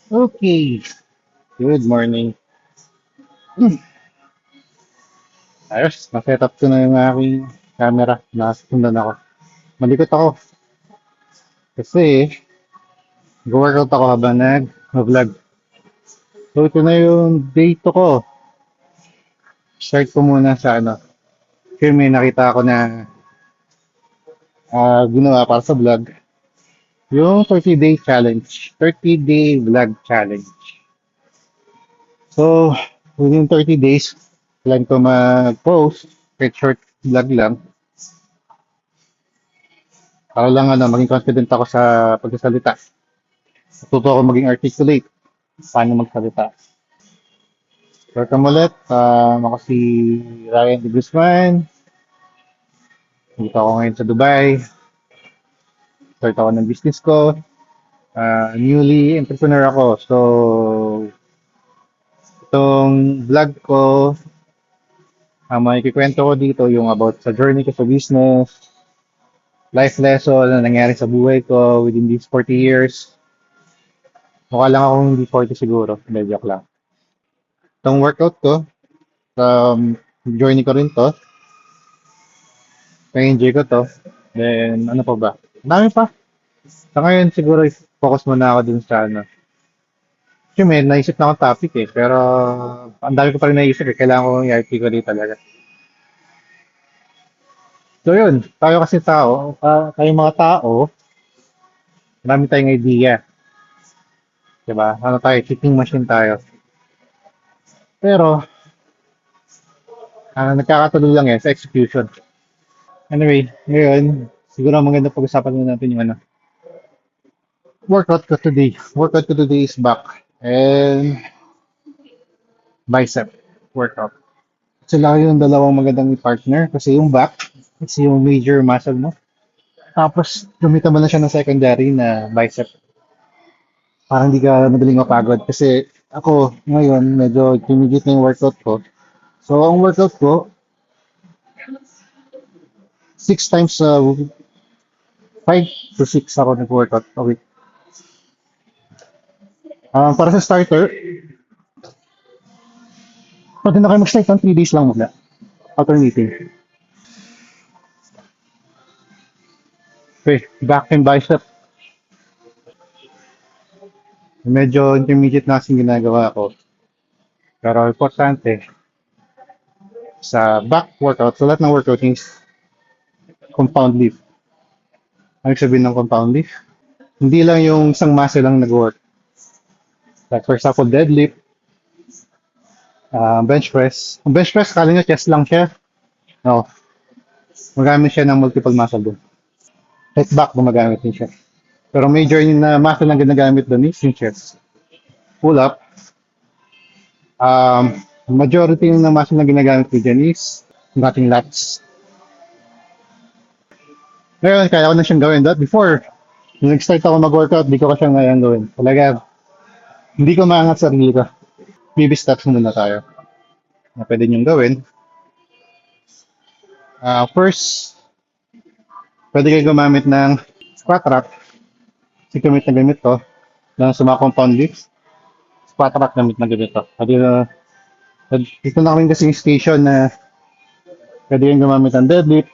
Okay, good morning. Ayos, na-set up ko na yung aking camera. Nakasundan ako. Malikot ako kasi go-workout ako habang nag-vlog. So ito na yung day 2 ko. Start ko muna sa ano. Kasi may nakita ako na ginawa para sa vlog. Yung 30-day challenge. 30-day vlog challenge. So, within 30 days, plan ko mag-post. Kahit short vlog lang. Para lang ano, maging confident ako sa pagsasalita. Natuto ako maging articulate. Paano magsalita. Welcome ulit. Ako si Ryan de Guzman. Dito ako ngayon sa Dubai. Start ako ng business ko. Newly entrepreneur ako. So, itong vlog ko, ang makikikwento ko dito yung about sa journey ko sa business, life lesson na nangyari sa buhay ko within these 40 years. Mukha lang akong hindi 40 siguro. Hindi, joke lang. Itong workout ko, journey ko rin to. Na-enjoy ko to. Then, ano pa ba? Ang dami pa. Sa ngayon, siguro, focus muna ako dun sa ano. Kasi may naisip na akong topic eh. Pero, ang dami ko pa rin naisip eh. Kailangan ko i-articulate talaga. So, yun. Tayo kasi tao, tayong mga tao, marami tayong idea. Diba? Ano tayo? Cheating machine tayo. Pero, nagkakatuloy lang yan sa execution. Anyway, ngayon, siguro maganda pag-usapan muna natin yung ano. Workout ko today. Workout ko today is back. And bicep workout. Sila yung dalawang magandang i-partner kasi yung back, it's yung major muscle mo. Tapos, gamitan mo na siya ng secondary na bicep. Parang hindi ka madaling mapagod. Kasi ako, ngayon, medyo tumigit na yung workout ko. So, ang workout ko, 6 times, 5 to 6 ako nag-workout a week. Para sa starter, pwede na kayo mag-start ng 3 days lang muna. Alternating. Okay, back and bicep. Medyo intermediate na kasing ginagawa ko. Pero importante, sa back workout, sa lahat ng workout is compound lift. Ano sabihin ng compound lift? Hindi lang yung isang muscle lang nag-work. Like for example, deadlift, bench press. Ang bench press, kala nyo chest lang siya. No, magamit siya ng multiple muscle doon. Head back, gumagamit din siya. Pero major yung na muscle lang ginagamit doon is yung chest. Pull up, majority yung na muscle na ginagamit ko dyan is yung ating lats. Ngayon, kaya ko na siyang gawin. That before, nung nag-start ako mag-workout, di ko pa siyang ngayon gawin. Talaga, hindi ko maangat sa sarili ko. Baby steps muna tayo na pwede niyong gawin. First, pwede kayo gumamit ng squat rack. Si gamit na gamit to. Na sa mga compound lifts, squat rack gamit na gamit to. Dito na kami kasing station na pwede kayong gumamit ng deadlift,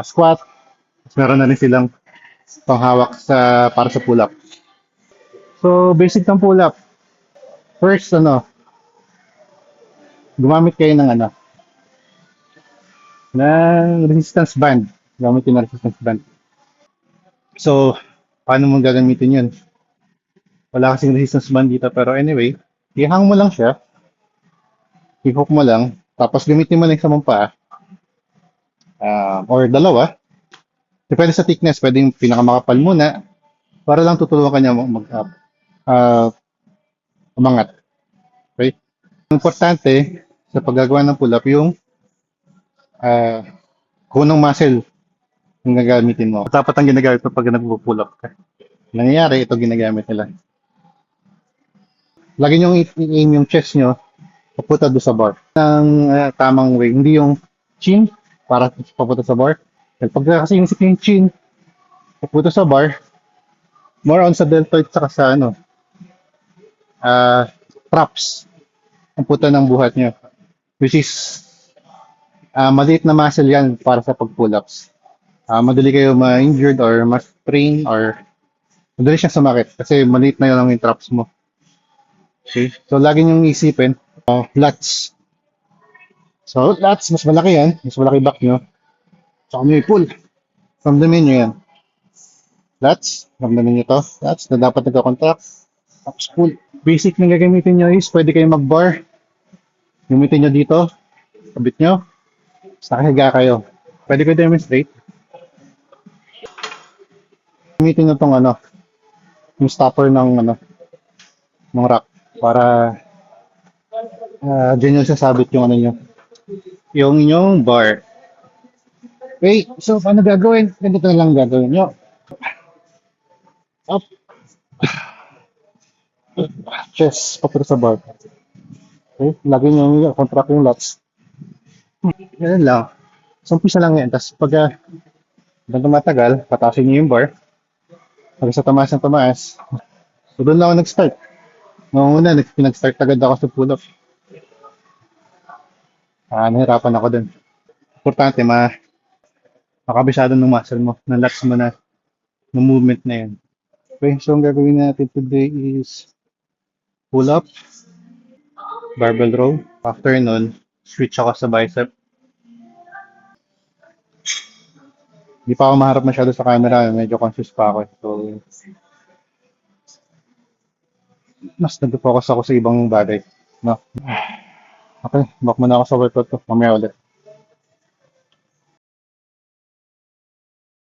squat. Tapos meron na rin silang panghawak para sa pull-up. So, basic ng pull-up. First, gumamit kayo ng resistance band. Gamit yung resistance band. So, paano mo gagamitin yun? Wala kasing resistance band dito, pero anyway, ihang mo lang siya, i-hook mo lang, tapos gamitin mo lang sa mong paa, or dalawa. Depende sa thickness, pwede yung pinakamakapal muna, para lang tutulungan ka niya mag-up, uh, umangat. Okay? Ang importante sa paggagawa ng pull-up, yung uh, kunong muscle yung gagamitin mo. Dapat ang ginagamit mo pag nag-pull up ka. Nangyayari, ito ginagamit nila. Lagi nyo i-aim yung chest nyo papunta doon sa bar. Ang tamang way, hindi yung chin para papunta sa bar. Pag kasi yung chin papunta sa bar, more on sa deltoid saka sa traps ang puta ng buhat nyo. Which is, maliit na muscle yan para sa pag-pull-ups. Madali kayo ma-injured or ma-sprain or madali siyang sumakit kasi maliit na yun ang yung traps mo. Okay? So, lagi niyong isipin, lats. So, lats, mas malaki yan. Mas malaki back nyo. So, nyo i-pull. Ramdamin nyo yan. Lats, ramdamin nyo to. Lats na dapat nagka-contract. Tapos pull. Basic na gagamitin nyo is pwede kayo mag-bar. Gamitin nyo dito. Kabit nyo. Tapos nakahiga kayo. Pwede ko demonstrate. Gamitin nyo tong yung stopper ng rack para dyan nyo sasabit yung nyo. Yung inyong bar. Okay, so paano gagawin? Ganito na lang gagawin nyo. Up. Chest, papunta sa bar. Okay, lagi nyo contract yung lats. Yan lang. So, umpisa lang yan. Tapos pag tumatagal, patasin nyo yung bar. Pag sa tumaas ng tumaas. So, doon lang ako nag-start. Noong una, pinag-start agad ako sa pull-up. Nahirapan ako dun. Importante, makabisado ng muscle mo, ng lats mo na, ng movement na yan. Okay, so ang gagawin natin today is pull-up, barbell row. After nun, switch ako sa bicep. Hindi pa ako maharap masyado sa camera, medyo conscious pa ako. So, mas nag-focus ako sa ibang bagay. No? Okay, back muna ako sa workout ko. Mamaya ulit.